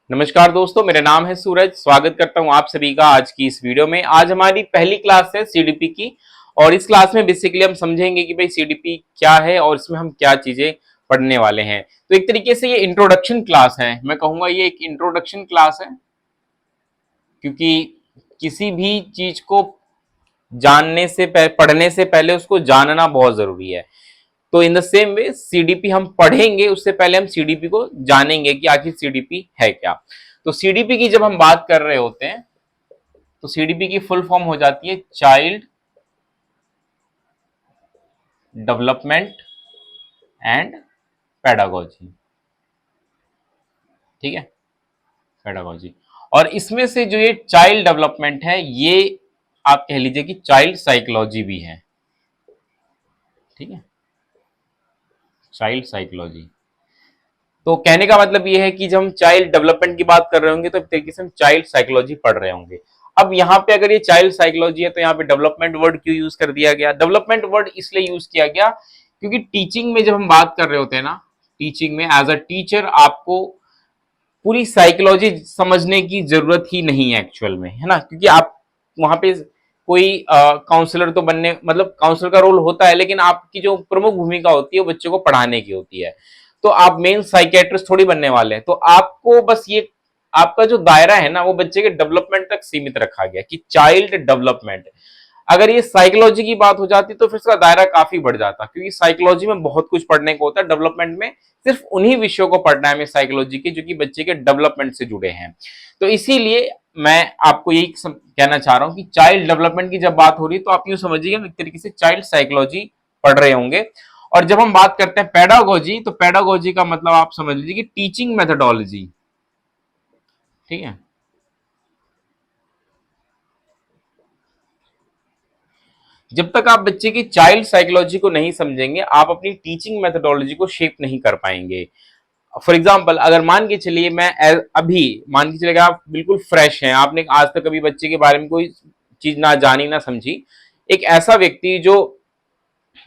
नमस्कार दोस्तों, मेरा नाम है सूरज। स्वागत करता हूं आप सभी का आज की इस वीडियो में। आज हमारी पहली क्लास है सीडीपी की और इस क्लास में बेसिकली हम समझेंगे कि भाई सीडीपी क्या है और इसमें हम क्या चीजें पढ़ने वाले हैं। तो एक तरीके से ये इंट्रोडक्शन क्लास है, मैं कहूंगा ये एक इंट्रोडक्शन क्लास है, क्योंकि किसी भी चीज को पढ़ने से पहले उसको जानना बहुत जरूरी है। तो in the same way CDP हम पढ़ेंगे उससे पहले हम सीडीपी को जानेंगे कि आखिर सीडीपी है क्या। तो सीडीपी की जब हम बात कर रहे होते हैं तो सीडीपी की फुल फॉर्म हो जाती है चाइल्ड डेवलपमेंट एंड पेडागोजी। ठीक है, पेडागोजी। और इसमें से जो ये चाइल्ड डेवलपमेंट है ये आप कह लीजिए कि चाइल्ड साइकोलॉजी भी है। ठीक है, चाइल्ड साइकोलॉजी। तो कहने का मतलब ये है कि जब हम चाइल्ड डेवलपमेंट की बात कर रहे होंगे तो एक तरीके से हम चाइल्ड साइकोलॉजी पढ़ रहे होंगे। अब यहाँ पे अगर ये चाइल्ड साइकोलॉजी है तो यहाँ पे डेवलपमेंट वर्ड क्यों यूज कर दिया गया? डेवलपमेंट वर्ड इसलिए यूज किया गया क्योंकि टीचिंग में जब हम बात कर रहे होते हैं ना, टीचिंग में एज अ टीचर आपको पूरी साइकोलॉजी समझने की जरूरत ही नहीं है एक्चुअल में, है ना, क्योंकि आप वहां पे कोई काउंसलर तो बनने मतलब काउंसलर का रोल होता है, लेकिन आपकी जो प्रमुख भूमिका होती है वो बच्चों को पढ़ाने की होती है। तो आप मेन साइकेट्रिस्ट थोड़ी बनने वाले हैं। तो आपको बस ये आपका जो दायरा है ना वो बच्चे के डेवलपमेंट तक सीमित रखा गया कि चाइल्ड डेवलपमेंट। अगर ये साइकोलॉजी की बात हो जाती तो फिर इसका दायरा काफी बढ़ जाता, क्योंकि साइकोलॉजी में बहुत कुछ पढ़ने को होता है। डेवलपमेंट में सिर्फ उन्हीं विषयों को पढ़ना है हमें साइकोलॉजी के जो कि बच्चे के डेवलपमेंट से जुड़े हैं। तो इसीलिए मैं आपको यही कहना चाह रहा हूं कि चाइल्ड डेवलपमेंट की जब बात हो रही है तो आप यूं समझिए एक तरीके से चाइल्ड साइकोलॉजी पढ़ रहे होंगे। और जब हम बात करते हैं पेडागोजी, तो पेडागोजी का मतलब आप समझ लीजिए कि टीचिंग मेथोडोलॉजी। ठीक है, जब तक आप बच्चे की चाइल्ड साइकोलॉजी को नहीं समझेंगे आप अपनी टीचिंग मेथोडोलॉजी को शेप नहीं कर पाएंगे। फॉर एग्जाम्पल, अगर मान के चलिए मैं अभी मान के चलिए आप बिल्कुल फ्रेश हैं, आपने आज तक कभी बच्चे के बारे में कोई चीज ना जानी ना समझी, एक ऐसा व्यक्ति जो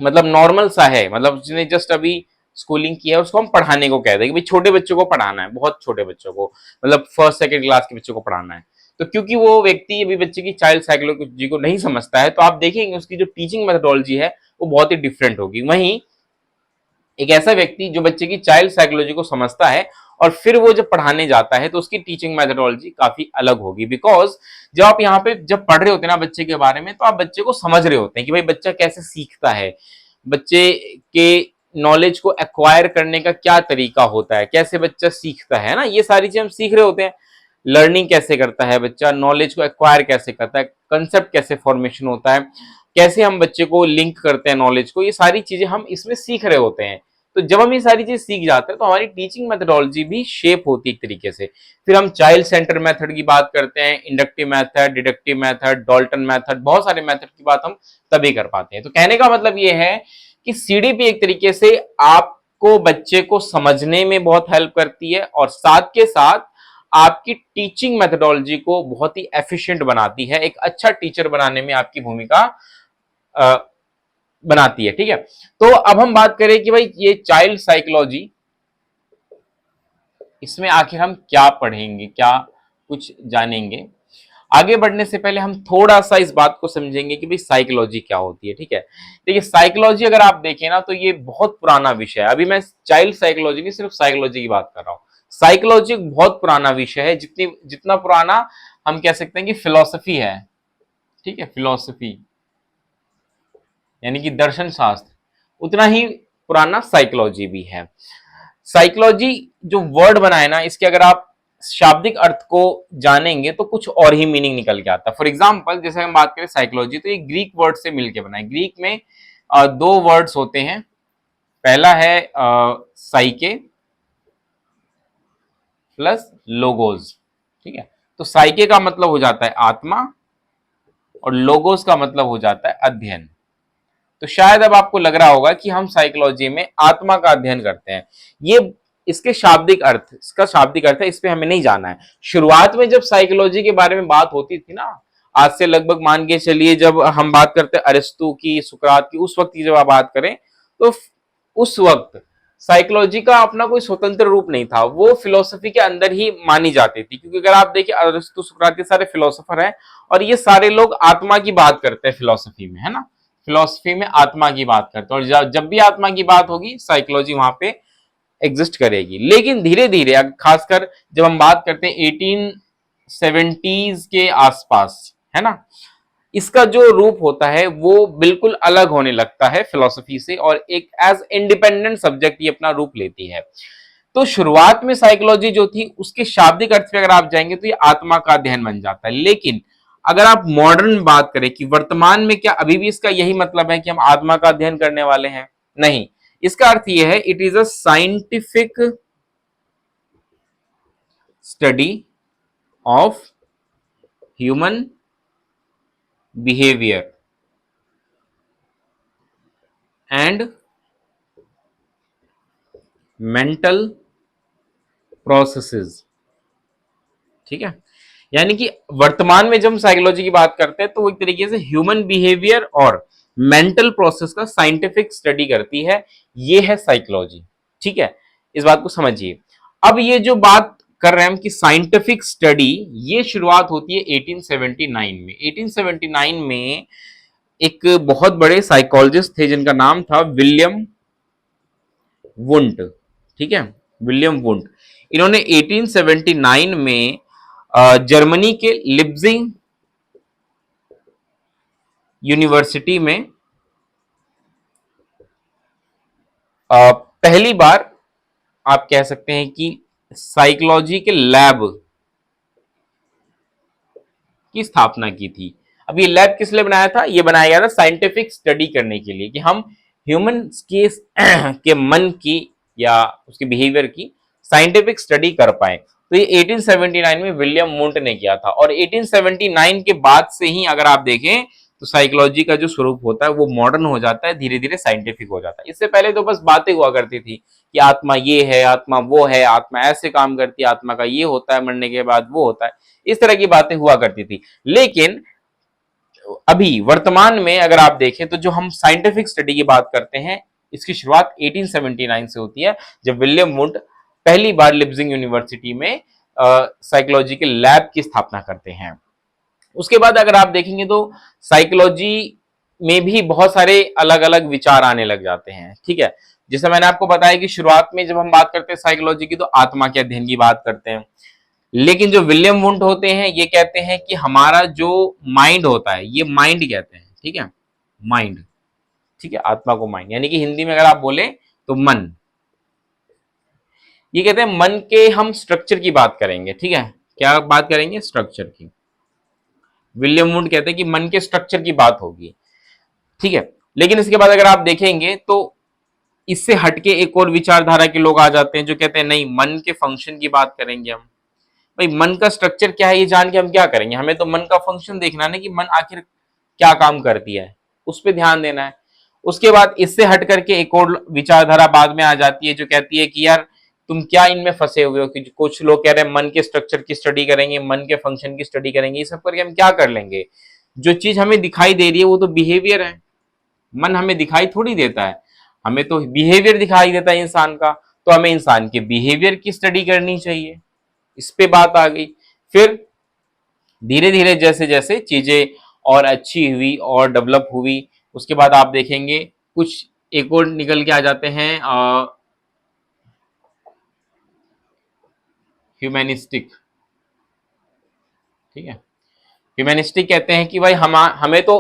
मतलब नॉर्मल सा है, मतलब जिसने जस्ट अभी स्कूलिंग किया है, उसको हम पढ़ाने को कहते हैं कि भाई छोटे बच्चों को पढ़ाना है, बहुत छोटे बच्चों को, मतलब फर्स्ट सेकेंड क्लास के बच्चों को पढ़ाना है। तो क्योंकि वो व्यक्ति अभी बच्चे की चाइल्ड साइकोलॉजी को नहीं समझता है तो आप देखेंगे उसकी जो टीचिंग मेथोडोलॉजी है वो बहुत ही डिफरेंट होगी। वहीं एक ऐसा व्यक्ति जो बच्चे की चाइल्ड साइकोलॉजी को समझता है और फिर वो जब पढ़ाने जाता है तो उसकी टीचिंग मेथोडोलॉजी काफी अलग होगी। बिकॉज जब आप यहाँ पे जब पढ़ रहे होते हैं ना बच्चे के बारे में, तो आप बच्चे को समझ रहे होते हैं कि भाई बच्चा कैसे सीखता है, बच्चे के नॉलेज को एक्वायर करने का क्या तरीका होता है, कैसे बच्चा सीखता है ना, ये सारी चीजें हम सीख रहे होते हैं। लर्निंग कैसे करता है बच्चा, नॉलेज को एक्वायर कैसे करता है, कंसेप्ट कैसे फॉर्मेशन होता है, कैसे हम बच्चे को लिंक करते हैं नॉलेज को, ये सारी चीजें हम इसमें सीख रहे होते हैं। तो जब हम ये सारी चीज सीख जाते हैं तो हमारी टीचिंग मेथोडोलॉजी भी शेप होती है एक तरीके से। फिर हम चाइल्ड सेंटर मेथड की बात करते हैं, inductive method, deductive method, Dalton method, बहुत सारे मेथड की बात हम तभी कर पाते हैं। तो कहने का मतलब ये है कि सीडीपी एक तरीके से आपको बच्चे को समझने में बहुत हेल्प करती है और साथ के साथ आपकी टीचिंग मेथोडोलॉजी को बहुत ही एफिशिएंट बनाती है, एक अच्छा टीचर बनाने में आपकी भूमिका बनाती है। ठीक है, तो अब हम बात करें कि भाई ये चाइल्ड साइकोलॉजी, इसमें आखिर हम क्या पढ़ेंगे, क्या कुछ जानेंगे। आगे बढ़ने से पहले हम थोड़ा सा इस बात को समझेंगे कि भाई साइकोलॉजी क्या होती है। ठीक है, देखिए साइकोलॉजी अगर आप देखें ना तो ये बहुत पुराना विषय है। अभी मैं चाइल्ड साइकोलॉजी नहीं, सिर्फ साइकोलॉजी की बात कर रहा हूं। साइकोलॉजी एक बहुत पुराना विषय है, जितना पुराना हम कह सकते हैं कि फिलॉसफी है। ठीक है, फिलॉसफी यानी कि दर्शन शास्त्र, उतना ही पुराना साइकोलॉजी भी है। साइकोलॉजी जो वर्ड बना है ना, इसके अगर आप शाब्दिक अर्थ को जानेंगे तो कुछ और ही मीनिंग निकल के आता है। फॉर एग्जाम्पल, जैसे हम बात करें साइकोलॉजी, तो ये ग्रीक वर्ड से मिलकर बना है। ग्रीक में दो वर्ड्स होते हैं, पहला है साइके प्लस लोगोज। ठीक है, तो साइके का मतलब हो जाता है आत्मा और लोगोस का मतलब हो जाता है अध्ययन। तो शायद अब आपको लग रहा होगा कि हम साइकोलॉजी में आत्मा का अध्ययन करते हैं। ये इसका शाब्दिक अर्थ है, इस पे हमें नहीं जाना है। शुरुआत में जब साइकोलॉजी के बारे में बात होती थी ना, आज से लगभग मान के चलिए जब हम बात करते हैं अरिस्तु की, सुकरात की, उस वक्त की जब आप बात करें तो उस वक्त साइकोलॉजी का अपना कोई स्वतंत्र रूप नहीं था, वो फिलोसफी के अंदर ही मानी जाती थी। क्योंकि अगर आप देखिए अरिस्टो, सुकरात, सारे फिलोसोफर हैं और ये सारे लोग आत्मा की बात करते हैं फिलोसफी में, है ना। फिलोसफी में आत्मा की बात करते हैं, और जब भी आत्मा की बात होगी साइकोलॉजी वहां पे एग्जिस्ट करेगी। लेकिन धीरे धीरे, खासकर जब हम बात करते हैं 1870s के आसपास, है ना, इसका जो रूप होता है वो बिल्कुल अलग होने लगता है फिलॉसफी से, और एक एज इंडिपेंडेंट सब्जेक्ट ये अपना रूप लेती है। तो शुरुआत में साइकोलॉजी जो थी उसके शाब्दिक अर्थ पे अगर आप जाएंगे तो ये आत्मा का अध्ययन बन जाता है। लेकिन अगर आप मॉडर्न बात करें कि वर्तमान में क्या अभी भी इसका यही मतलब है कि हम आत्मा का अध्ययन करने वाले हैं? नहीं, इसका अर्थ यह है it is a scientific study of human behaviour and mental processes. ठीक है, यानी कि वर्तमान में जब हम साइकोलॉजी की बात करते हैं तो वो एक तरीके से ह्यूमन बिहेवियर और मेंटल प्रोसेस का साइंटिफिक स्टडी करती है, ये है साइकोलॉजी। ठीक है, इस बात को समझिए। अब ये जो बात कर रहे हैं हम कि साइंटिफिक स्टडी, ये शुरुआत होती है 1879 में। 1879 में एक बहुत बड़े साइकोलॉजिस्ट थे जिनका नाम था विलियम वुंट। ठीक है, विलियम वुंट। इन्होंने 1879 में जर्मनी के लिप्जिंग यूनिवर्सिटी में पहली बार आप कह सकते हैं कि साइकोलॉजी के लैब की स्थापना की थी। अब ये लैब किस लिए बनाया था? ये बनाया गया था साइंटिफिक स्टडी करने के लिए कि हम ह्यूमन के के मन की या उसके बिहेवियर की साइंटिफिक स्टडी कर पाए। तो ये 1879 में विलियम वुंट ने किया था, और 1879 के बाद से ही अगर आप देखें तो साइकोलॉजी का जो स्वरूप होता है वो मॉडर्न हो जाता है, धीरे धीरे साइंटिफिक हो जाता है। इससे पहले तो बस बातें हुआ करती थी कि आत्मा ये है, आत्मा वो है, आत्मा ऐसे काम करती है, आत्मा का ये होता है, मरने के बाद वो होता है, इस तरह की बातें हुआ करती थी। लेकिन अभी वर्तमान में अगर आप देखें तो जो हम साइंटिफिक स्टडी की बात करते हैं इसकी शुरुआत 1879 से होती है, जब विलियम वुंट पहली बार लिप्जिंग यूनिवर्सिटी में साइकोलॉजी के लैब की स्थापना करते हैं। उसके बाद अगर आप देखेंगे तो साइकोलॉजी में भी बहुत सारे अलग अलग विचार आने लग जाते हैं। ठीक है, जैसे मैंने आपको बताया कि शुरुआत में जब हम बात करते हैं साइकोलॉजी की तो आत्मा के अध्ययन की बात करते हैं। लेकिन जो विलियम वुंट होते हैं ये कहते हैं कि हमारा जो माइंड होता है, ये माइंड कहते हैं। ठीक है, माइंड। ठीक है, आत्मा को माइंड, यानी कि हिंदी में अगर आप बोले तो मन। ये कहते हैं मन के हम स्ट्रक्चर की बात करेंगे। ठीक है, क्या बात करेंगे? स्ट्रक्चर की। विलियम वुंट कहते हैं कि मन के स्ट्रक्चर की बात होगी। ठीक है, लेकिन इसके बाद अगर आप देखेंगे तो इससे हटके एक और विचारधारा के लोग आ जाते हैं जो कहते हैं नहीं, मन के फंक्शन की बात करेंगे हम। भाई मन का स्ट्रक्चर क्या है ये जान के हम क्या करेंगे? हमें तो मन का फंक्शन देखना है ना कि मन आखिर क्या काम करती है, उस पर ध्यान देना है। उसके बाद इससे हट करके एक और विचारधारा बाद में आ जाती है जो कहती है कि यार तुम क्या इनमें फंसे हुए हो कि कुछ लोग कह रहे हैं मन के स्ट्रक्चर की स्टडी करेंगे, मन के फंक्शन की स्टडी करेंगे, ये सब करके हम क्या कर लेंगे? जो चीज हमें दिखाई दे रही है वो तो बिहेवियर है। मन हमें दिखाई थोड़ी देता है, हमें तो बिहेवियर दिखाई देता है इंसान का, तो हमें इंसान के बिहेवियर की स्टडी करनी चाहिए। इस पे बात आ गई। फिर धीरे धीरे जैसे जैसे चीजें और अच्छी हुई और डेवलप हुई, उसके बाद आप देखेंगे कुछ एक और निकल के आ जाते हैं ह्यूमैनिस्टिक। ठीक है, ह्यूमैनिस्टिक कहते हैं कि भाई हमें तो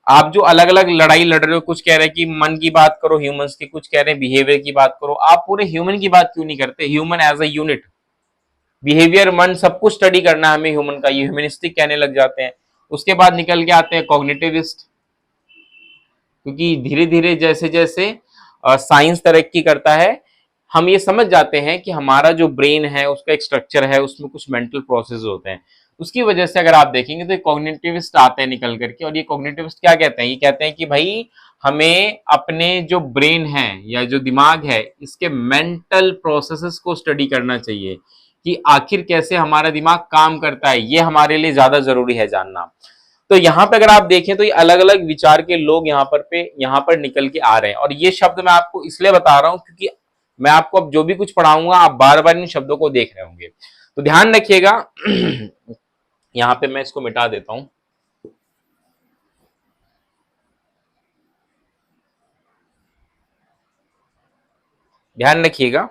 आप जो अलग अलग लड़ाई लड़ रहे हो, कुछ कह रहे हैं कि मन की बात करो ह्यूमंस की, कुछ कह रहे हैं बिहेवियर की बात करो, आप पूरे ह्यूमन की बात क्यों नहीं करते? Human as a unit, behaviour, मन, सब कुछ स्टडी करना है हमें ह्यूमन का, ये ह्यूमनिस्टिक कहने लग जाते हैं। उसके बाद निकल के आते हैं कॉग्निटिविस्ट, क्योंकि धीरे धीरे जैसे जैसे साइंस तरक्की करता है हम ये समझ जाते हैं कि हमारा जो ब्रेन है उसका एक स्ट्रक्चर है, उसमें कुछ मेंटल प्रोसेस होते हैं। उसकी वजह से अगर आप देखेंगे तो कॉग्निटिविस्ट आते हैं निकल करके, और ये कॉग्निटिविस्ट क्या कहते हैं? ये कहते हैं कि भाई हमें अपने जो ब्रेन है या जो दिमाग है इसके मेंटल प्रोसेसेस को स्टडी करना चाहिए कि आखिर कैसे हमारा दिमाग काम करता है, ये हमारे लिए ज्यादा जरूरी है जानना। तो यहाँ पे अगर आप देखें तो ये अलग अलग विचार के लोग यहाँ पर निकल के आ रहे हैं। और ये शब्द मैं आपको इसलिए बता रहा हूं क्योंकि मैं आपको अब जो भी कुछ पढ़ाऊंगा आप बार बार इन शब्दों को देख रहे होंगे, तो ध्यान रखिएगा। यहां पे मैं इसको मिटा देता हूं। ध्यान रखिएगा,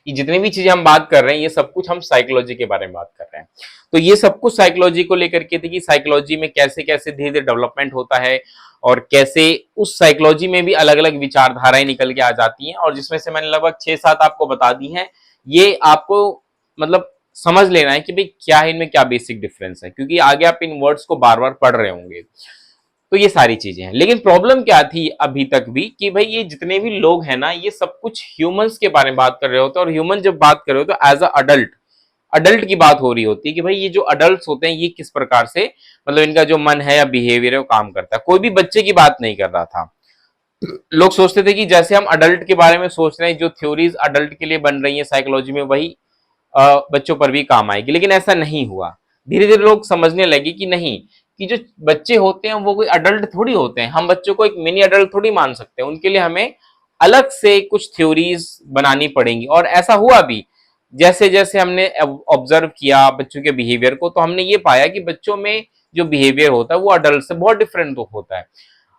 ये जितनी भी चीजें हम बात कर रहे हैं ये सब कुछ हम साइकोलॉजी के बारे में बात कर रहे हैं। तो ये सब कुछ साइकोलॉजी को लेकर के थी कि साइकोलॉजी में कैसे कैसे धीरे धीरे डेवलपमेंट होता है और कैसे उस साइकोलॉजी में भी अलग अलग विचारधाराएं निकल के आ जाती हैं, और जिसमें से मैंने लगभग 6-7 आपको बता दी हैं। ये आपको मतलब समझ लेना है कि भाई क्या है इनमें, क्या बेसिक डिफरेंस है, क्योंकि आगे आप इन वर्ड्स को बार बार पढ़ रहे होंगे। तो ये सारी चीजें हैं, लेकिन प्रॉब्लम क्या थी अभी तक भी कि भाई ये जितने भी लोग हैं ना ये सब कुछ ह्यूमंस के बारे में बात कर रहे होते हैं, और ह्यूमन जब बात कर रहे हो तो एज अ अडल्ट, अडल्ट की बात हो रही होती है कि भाई ये जो अडल्ट होते हैं ये किस प्रकार से मतलब इनका जो मन है या बिहेवियर है वो काम करता है। कोई भी बच्चे की बात नहीं कर रहा था। लोग सोचते थे कि जैसे हम अडल्ट के बारे में सोच रहे हैं, जो थ्योरीज अडल्ट के लिए बन रही है साइकोलॉजी में वही बच्चों पर भी काम आएगी, लेकिन ऐसा नहीं हुआ। धीरे धीरे लोग समझने लगे कि नहीं, कि जो बच्चे होते हैं वो कोई अडल्ट थोड़ी होते हैं, हम बच्चों को एक मिनी अडल्ट थोड़ी मान सकते हैं, उनके लिए हमें अलग से कुछ थ्योरीज बनानी पड़ेंगी। और ऐसा हुआ भी, जैसे जैसे हमने ऑब्जर्व किया बच्चों के बिहेवियर को, तो हमने ये पाया कि बच्चों में जो बिहेवियर होता है वो अडल्ट से बहुत डिफरेंट होता है।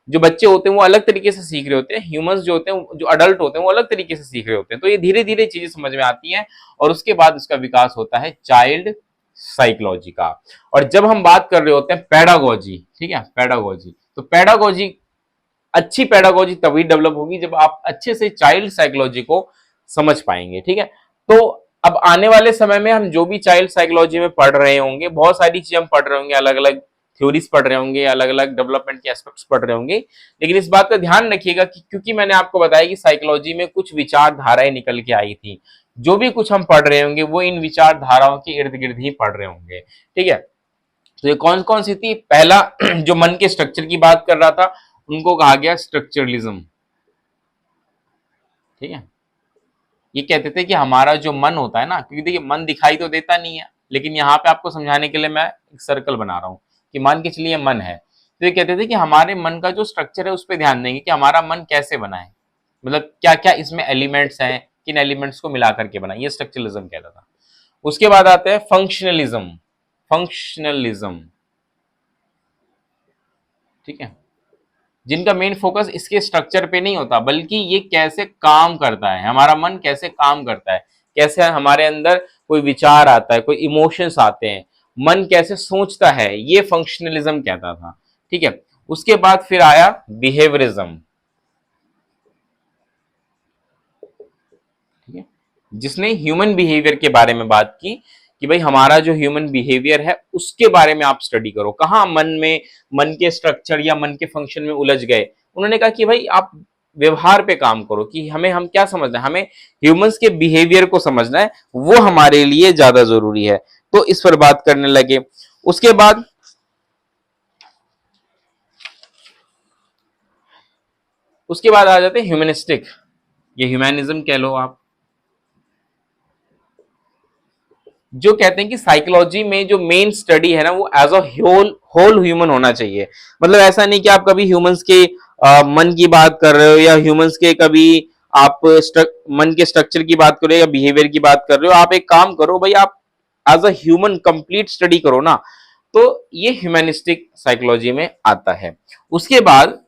जो बच्चे होते हैं वो अलग तरीके से सीख रहे होते हैं, ह्यूमंस जो होते हैं जो अडल्ट होते हैं वो अलग तरीके से सीख रहे होते हैं। तो ये धीरे धीरे चीजें समझ में आती हैं, और उसके बाद उसका विकास होता है चाइल्ड साइकोलॉजी का। और जब हम बात कर रहे होते हैं पेडागोजी, ठीक है, पेडागोजी, तो पेडागोजी, अच्छी पेडागोजी तभी डेवलप होगी जब आप अच्छे से चाइल्ड साइकोलॉजी को समझ पाएंगे, ठीक है। तो अब आने वाले समय में हम जो भी चाइल्ड साइकोलॉजी में पढ़ रहे होंगे, बहुत सारी चीजें हम पढ़ रहे होंगे, अलग अलग थ्योरीज पढ़ रहे होंगे, अलग अलग डेवलपमेंट के एस्पेक्ट्स पढ़ रहे होंगे, लेकिन इस बात का ध्यान रखिएगा कि क्योंकि मैंने आपको बताया कि साइकोलॉजी में कुछ विचारधाराएं निकल के आई थी, जो भी कुछ हम पढ़ रहे होंगे वो इन विचारधाराओं के इर्द गिर्द ही पढ़ रहे होंगे, ठीक है। तो ये कौन कौन सी थी? पहला जो मन के स्ट्रक्चर की बात कर रहा था उनको कहा गया स्ट्रक्चरलिज्म, ठीक है। ये कहते थे कि हमारा जो मन होता है ना, क्योंकि देखिए मन दिखाई तो देता नहीं है, लेकिन यहाँ पे आपको समझाने के लिए मैं एक सर्कल बना रहा हूँ कि मान के चलिए मन है, तो ये कहते थे कि हमारे मन का जो स्ट्रक्चर है उस पर ध्यान देंगे कि हमारा मन कैसे बना है, मतलब क्या क्या इसमें एलिमेंट्स हैं, किन एलिमेंट्स को मिला करके बना, ये स्ट्रक्चरलिज्म कहता था। उसके बाद आता है फंक्शनलिज्म, फंक्शनलिज्म, ठीक है, जिनका मेन फोकस इसके स्ट्रक्चर पे नहीं होता बल्कि ये कैसे काम करता है, हमारा मन कैसे काम करता है, कैसे हमारे अंदर कोई विचार आता है, कोई इमोशंस आते हैं, मन कैसे सोचता है, ये फंक्शनलिज्म कहता था, ठीक है। उसके बाद फिर आया बिहेवियरिज्म, ठीक है, जिसने ह्यूमन बिहेवियर के बारे में बात की कि भाई हमारा जो ह्यूमन बिहेवियर है उसके बारे में आप स्टडी करो, कहाँ मन में, मन के स्ट्रक्चर या मन के फंक्शन में उलझ गए। उन्होंने कहा कि भाई आप व्यवहार पे काम करो, कि हमें हम क्या समझना है, हमें ह्यूमंस के बिहेवियर को समझना है, वो हमारे लिए ज्यादा जरूरी है। तो इस पर बात करने लगे। उसके बाद आ जाते हैं ह्यूमनिस्टिक, ये ह्यूमैनिज्म कह लो आप, जो कहते हैं कि साइकोलॉजी में जो मेन स्टडी है ना वो as a whole whole human होना चाहिए। मतलब ऐसा नहीं कि आप कभी ह्यूमंस के मन की बात कर रहे हो, या ह्यूमंस के कभी आप मन के स्ट्रक्चर की बात कर रहे हो या बिहेवियर की बात कर रहे हो। आप एक काम करो भाई, आप as a human complete study करो ना। तो ये ह्यूमनिस्टिक साइकोलॉजी में आता है। उसके बाद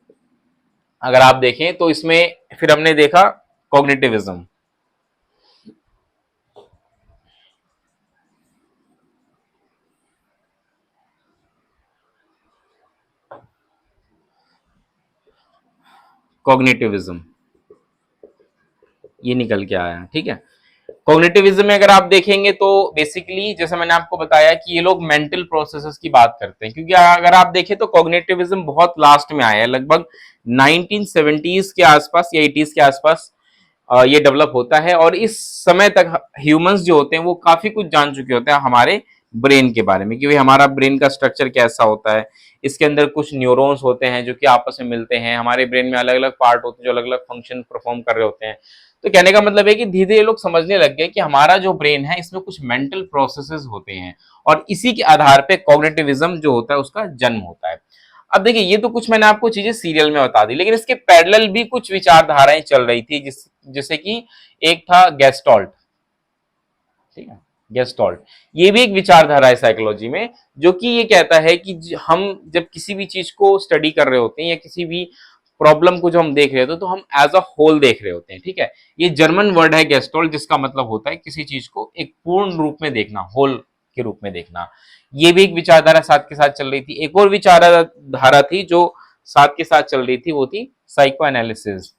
अगर आप देखें तो इसमें फिर हमने देखा कॉग्निटिविज्म, कॉग्निटिविज्म ये निकल के आया, ठीक है। कॉग्निटिविज्म में अगर आप देखेंगे तो बेसिकली जैसे मैंने आपको बताया कि ये लोग मेंटल प्रोसेसेस की बात करते हैं, क्योंकि अगर आप देखें तो कॉग्निटिविज्म बहुत लास्ट में आया है, लगभग 1970s के आसपास या 80s के आसपास ये डेवलप होता है। और इस समय तक ह्यूमंस जो होते हैं वो काफी कुछ जान चुके होते हैं हमारे ब्रेन के बारे में, कि भाई हमारा ब्रेन का स्ट्रक्चर कैसा होता है। इसके अंदर कुछ न्यूरॉन्स होते हैं जो कि आपस में मिलते हैं, हमारे ब्रेन में अलग अलग पार्ट होते हैं जो अलग अलग फंक्शन परफॉर्म कर रहे होते हैं। तो कहने का मतलब है कि धीरे धीरे लोग समझने लग गए कि हमारा जो ब्रेन है इसमें कुछ मेंटल प्रोसेसेस होते हैं, और इसी के आधार पे कॉग्निटिविज्म जो होता है उसका जन्म होता है। अब देखिए ये तो कुछ मैंने आपको चीजें सीरियल में बता दी, लेकिन इसके पैरेलल भी कुछ विचारधाराएं चल रही थी, जैसे कि एक था गेस्टॉल्ट, ठीक है, गेस्टॉल्ट, ये भी एक विचारधारा है साइकोलॉजी में, जो कि ये कहता है कि हम जब किसी भी चीज को स्टडी कर रहे होते हैं या किसी भी प्रॉब्लम को जो हम देख रहे होते हैं तो हम एज अ होल देख रहे होते हैं, ठीक है। ये जर्मन वर्ड है गेस्टोल्ट, जिसका मतलब होता है किसी चीज को एक पूर्ण रूप में देखना, होल के रूप में देखना। ये भी एक विचारधारा साथ के साथ चल रही थी। एक और विचारधारा थी जो साथ के साथ चल रही थी, वो थी साइको एनालिसिस।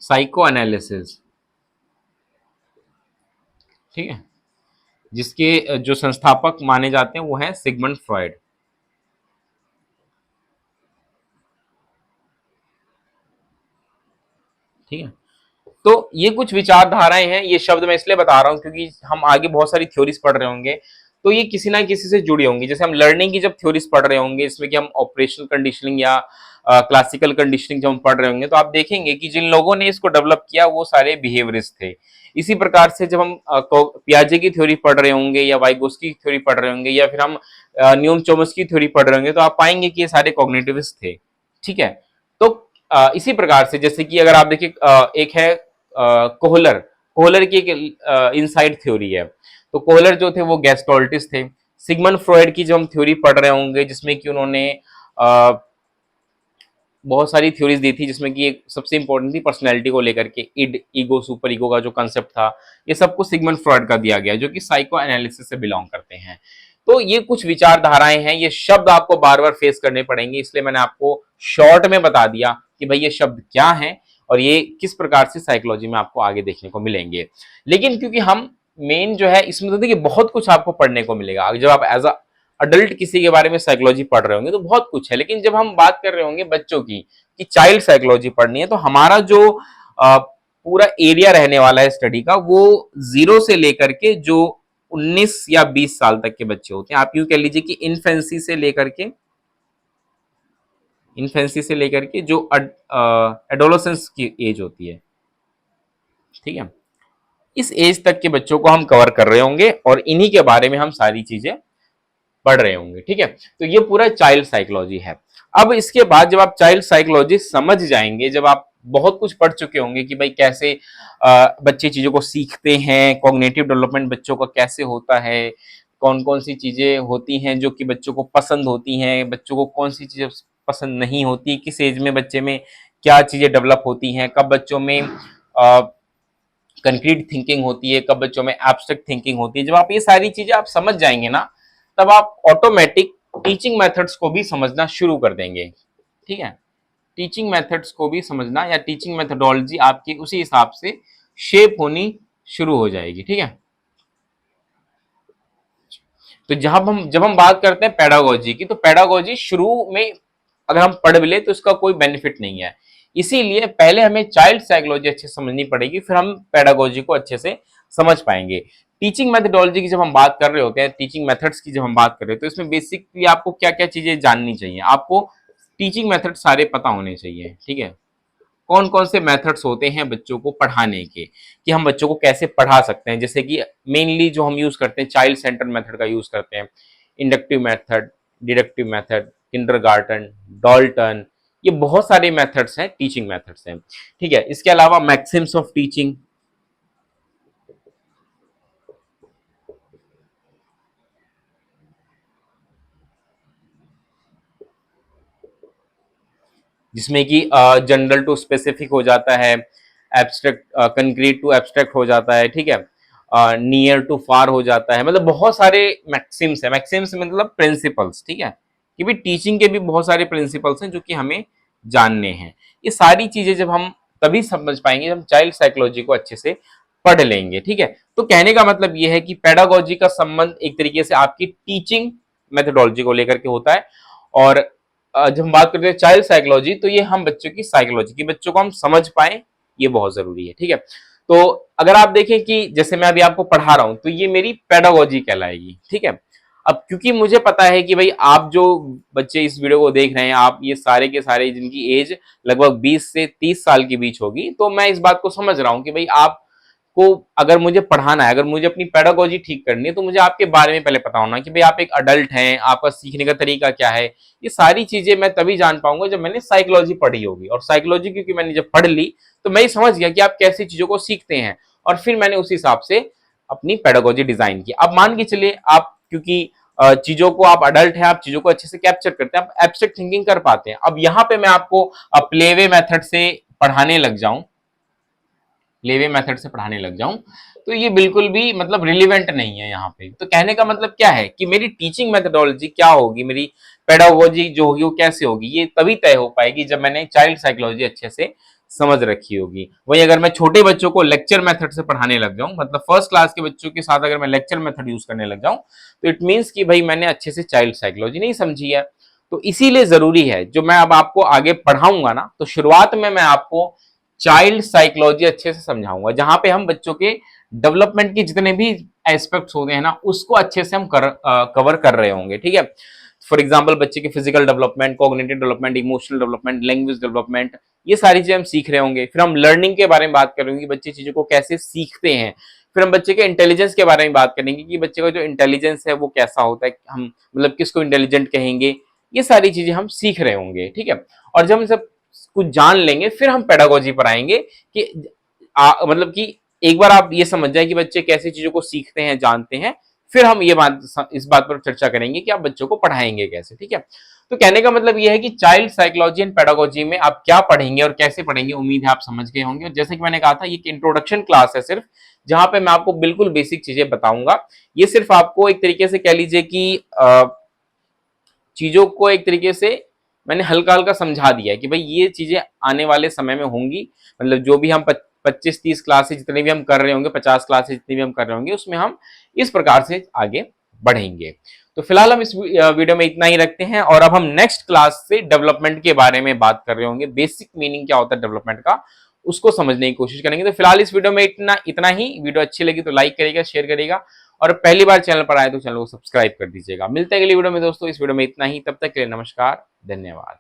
साइको एनालिसिस, ठीक है, जिसके जो संस्थापक माने जाते हैं वो है सिगमंड फ्रॉइड, ठीक है। तो ये कुछ विचारधाराएं हैं, ये शब्द मैं इसलिए बता रहा हूं क्योंकि हम आगे बहुत सारी थ्योरीज पढ़ रहे होंगे, तो ये किसी ना किसी से जुड़ी होंगी। जैसे हम लर्निंग की जब थ्योरीज पढ़ रहे होंगे, इसमें कि हम ऑपरेशनल कंडीशनिंग या क्लासिकल कंडीशनिंग जब हम पढ़ रहे होंगे, तो आप देखेंगे कि जिन लोगों ने इसको डेवलप किया वो सारे बिहेवियरिस्ट थे। इसी प्रकार से जब हम पियाजे की थ्योरी पढ़ रहे होंगे या वाइगोस्की की थ्योरी पढ़ रहे होंगे या फिर हम न्यूम चोमस्की की थ्योरी पढ़ रहे होंगे, तो आप पाएंगे कि ये सारे कॉग्निटिविस्ट थे, ठीक है। तो इसी प्रकार से जैसे कि अगर आप देखिए एक है कोहलर, कोहलर की एक इनसाइड थ्योरी है। तो कोहलर जो थे वो गेस्टोल्टिस्ट थे। सिगमंड फ्रॉइड की जो हम थ्योरी पढ़ रहे होंगे, जिसमें कि उन्होंने बहुत सारी थ्योरीज दी थी, जिसमें कि एक सबसे इंपॉर्टेंट थी पर्सनैलिटी को लेकर के, इड, ईगो, सुपर ईगो का जो कंसेप्ट था, ये सब कुछ सिगमंड फ्रॉइड का दिया गया, जो कि साइको एनालिसिस से बिलोंग करते हैं। तो ये कुछ विचारधाराएं हैं, ये शब्द आपको बार बार फेस करने पड़ेंगे, इसलिए मैंने आपको शॉर्ट में बता दिया कि भाई ये शब्द क्या है और ये किस प्रकार से साइकोलॉजी में आपको आगे देखने को मिलेंगे। लेकिन क्योंकि हम मेन जो है इसमें तो देखिए बहुत कुछ आपको पढ़ने को मिलेगा जब आप एज अ अडल्ट किसी के बारे में साइकोलॉजी पढ़ रहे होंगे, तो बहुत कुछ है। लेकिन जब हम बात कर रहे होंगे बच्चों की कि चाइल्ड साइकोलॉजी पढ़नी है, तो हमारा जो पूरा एरिया रहने वाला है स्टडी का, वो 0 से लेकर के जो 19 या 20 साल तक के बच्चे होते हैं, आप यूं कह लीजिए कि इन्फेंसी से लेकर के जो एडोलेसेंस की एज होती है, ठीक है, इस एज तक के बच्चों को हम कवर कर रहे होंगे और इन्हीं के बारे में हम सारी चीजें पढ़ रहे होंगे, ठीक है। तो ये पूरा चाइल्ड साइकोलॉजी है। अब इसके बाद जब आप चाइल्ड साइकोलॉजी समझ जाएंगे, जब आप बहुत कुछ पढ़ चुके होंगे कि भाई कैसे बच्चे चीजों को सीखते हैं, कॉग्निटिव डेवलपमेंट बच्चों का कैसे होता है, कौन कौन सी चीजें होती हैं जो कि बच्चों को पसंद होती हैं, बच्चों को कौन सी चीजें पसंद नहीं होती, किस एज में बच्चे में क्या चीजें डेवलप होती हैं, कब बच्चों में कंक्रीट थिंकिंग होती है, कब बच्चों में एब्स्ट्रैक्ट थिंकिंग होती है। जब आप ये सारी चीजें आप समझ जाएंगे ना, तब आप ऑटोमेटिक टीचिंग मेथड्स को भी समझना शुरू कर देंगे, ठीक है। टीचिंग मेथड्स को भी समझना या टीचिंग मेथडोलॉजी आपकी उसी हिसाब से शेप होनी शुरू हो जाएगी, ठीक है। तो जब हम बात करते हैं पेडागोजी की, तो पेडागोजी शुरू में अगर हम पढ़ भी ले तो इसका कोई बेनिफिट नहीं है। इसीलिए पहले हमें चाइल्ड साइकोलॉजी अच्छे समझनी पड़ेगी, फिर हम पेडागोजी को अच्छे से समझ पाएंगे। टीचिंग मेथडोलॉजी की जब हम बात कर रहे होते हैं, टीचिंग मेथड्स की जब हम बात कर रहे हैं, तो इसमें बेसिकली आपको क्या क्या चीजें जाननी चाहिए। आपको टीचिंग मेथड सारे पता होने चाहिए, ठीक है। कौन कौन से मेथड्स होते हैं बच्चों को पढ़ाने के, कि हम बच्चों को कैसे पढ़ा सकते हैं। जैसे कि मेनली जो हम यूज करते हैं चाइल्ड सेंटर मेथड का यूज करते हैं, inductive method, deductive method, kindergarten, Dalton, ये बहुत सारे मेथड्स हैं, टीचिंग मेथड्स हैं, ठीक है। इसके अलावा मैक्सिम्स ऑफ टीचिंग, जिसमें कि जनरल टू स्पेसिफिक हो जाता है, एब्स्ट्रैक्ट कंक्रीट टू एब्स्ट्रैक्ट हो जाता है, ठीक है, नियर टू फार हो जाता है। मतलब बहुत सारे मैक्सिम्स है, मैक्सिम्स मतलब प्रिंसिपल्स, ठीक है, कि भी टीचिंग के भी बहुत सारे प्रिंसिपल्स हैं जो कि हमें जानने हैं। ये सारी चीजें जब हम तभी समझ पाएंगे जब हम चाइल्ड साइकोलॉजी को अच्छे से पढ़ लेंगे, ठीक है। तो कहने का मतलब ये है कि पेडागोजी का संबंध एक तरीके से आपकी टीचिंग मेथडोलॉजी को लेकर के होता है, और जब हम बात करते हैं चाइल्ड साइकोलॉजी, तो ये हम बच्चों की साइकोलॉजी की, बच्चों को हम समझ पाए, ये बहुत जरूरी है, ठीक है। तो अगर आप देखें कि जैसे मैं अभी आपको पढ़ा रहा हूं, तो ये मेरी पेडागोजी कहलाएगी, ठीक है। अब क्योंकि मुझे पता है कि भाई आप जो बच्चे इस वीडियो को देख रहे हैं, आप ये सारे के सारे जिनकी एज लगभग 20 से 30 साल के बीच होगी, तो मैं इस बात को समझ रहा हूं कि भाई आप को अगर मुझे पढ़ाना है, अगर मुझे अपनी पेडागोजी ठीक करनी है, तो मुझे आपके बारे में पहले पता होना कि भाई आप एक अडल्ट हैं, आपका सीखने का तरीका क्या है। ये सारी चीजें मैं तभी जान पाऊंगा जब मैंने साइकोलॉजी पढ़ी होगी, और साइकोलॉजी क्योंकि मैंने जब पढ़ ली तो मैं ये समझ गया कि आप कैसी चीजों को सीखते हैं, और फिर मैंने उस हिसाब से अपनी पेडागोजी डिजाइन की। अब मान के चलिए आप, क्योंकि चीजों को, आप अडल्ट हैं, आप चीजों को अच्छे से कैप्चर करते हैं, आप एब्स्ट्रैक्ट थिंकिंग कर पाते हैं। अब यहाँ पे मैं आपको प्लेवे मेथड से पढ़ाने लग जाऊं, लेवे मेथड से पढ़ाने लग जाऊं, तो ये बिल्कुल भी मतलब रिलेवेंट नहीं है यहाँ पे। तो कहने का मतलब क्या है कि मेरी टीचिंग मेथडोलॉजी क्या होगी, मेरी पेडागोजी जो होगी वो कैसे होगी, ये तभी तय हो पाएगी जब मैंने चाइल्ड साइकोलॉजी अच्छे से समझ रखी होगी। वही अगर मैं छोटे बच्चों को लेक्चर मेथड से पढ़ाने लग जाऊं, मतलब फर्स्ट क्लास के बच्चों के साथ अगर मैं लेक्चर मेथड यूज करने लग जाऊं, तो इट मीन्स कि भाई मैंने अच्छे से चाइल्ड साइकोलॉजी नहीं समझी है। तो इसीलिए जरूरी है, जो मैं अब आपको आगे पढ़ाऊंगा ना, तो शुरुआत में मैं आपको चाइल्ड साइकोलॉजी अच्छे से समझाऊंगा, जहां पे हम बच्चों के डेवलपमेंट के जितने भी एस्पेक्ट्स होते हैं ना, उसको अच्छे से हम कवर कर रहे होंगे, ठीक है। फॉर एग्जाम्पल बच्चे के physical development, cognitive development, emotional development, language development, ये सारी चीजें हम सीख रहे होंगे। फिर हम लर्निंग के बारे में बात करेंगे कि बच्चे चीजों को कैसे सीखते हैं। फिर हम बच्चे के इंटेलिजेंस के बारे में बात करेंगे कि बच्चे का जो इंटेलिजेंस है वो कैसा होता है, हम मतलब किसको इंटेलिजेंट कहेंगे। ये सारी चीजें हम सीख रहे होंगे, ठीक है। और जब हम सब कुछ जान लेंगे, फिर हम पेडागोजी पर आएंगे कि मतलब कि एक बार आप ये समझ जाए कि बच्चे कैसी चीजों को सीखते हैं, जानते हैं, फिर हम ये बात, इस बात पर चर्चा करेंगे कि आप बच्चों को पढ़ाएंगे कैसे, ठीक है। तो कहने का मतलब ये है कि चाइल्ड साइकोलॉजी एंड पेडागोजी में आप क्या पढ़ेंगे और कैसे पढ़ेंगे, उम्मीद है आप समझ गए होंगे। और जैसे कि मैंने कहा था, ये इंट्रोडक्शन क्लास है सिर्फ, जहां पे मैं आपको बिल्कुल बेसिक चीजें बताऊंगा। ये सिर्फ आपको एक तरीके से कह लीजिए कि चीजों को एक तरीके से मैंने हल्का हल्का समझा दिया है कि भाई ये चीजें आने वाले समय में होंगी। मतलब जो भी हम 25-30 क्लासेस जितने भी हम कर रहे होंगे, 50 क्लासेस जितनी भी हम कर रहे होंगे, उसमें हम इस प्रकार से आगे बढ़ेंगे। तो फिलहाल हम इस वीडियो में इतना ही रखते हैं, और अब हम नेक्स्ट क्लास से डेवलपमेंट के बारे में बात कर रहे होंगे। बेसिक मीनिंग क्या होता है डेवलपमेंट का, उसको समझने की कोशिश करेंगे। तो फिलहाल इस वीडियो में इतना ही। वीडियो अच्छी लगी तो लाइक करेगा, शेयर करेगा, और पहली बार चैनल पर आए तो चैनल को सब्सक्राइब कर दीजिएगा। मिलते हैं अगली वीडियो में दोस्तों। इस वीडियो में इतना ही, तब तक के लिए नमस्कार, धन्यवाद।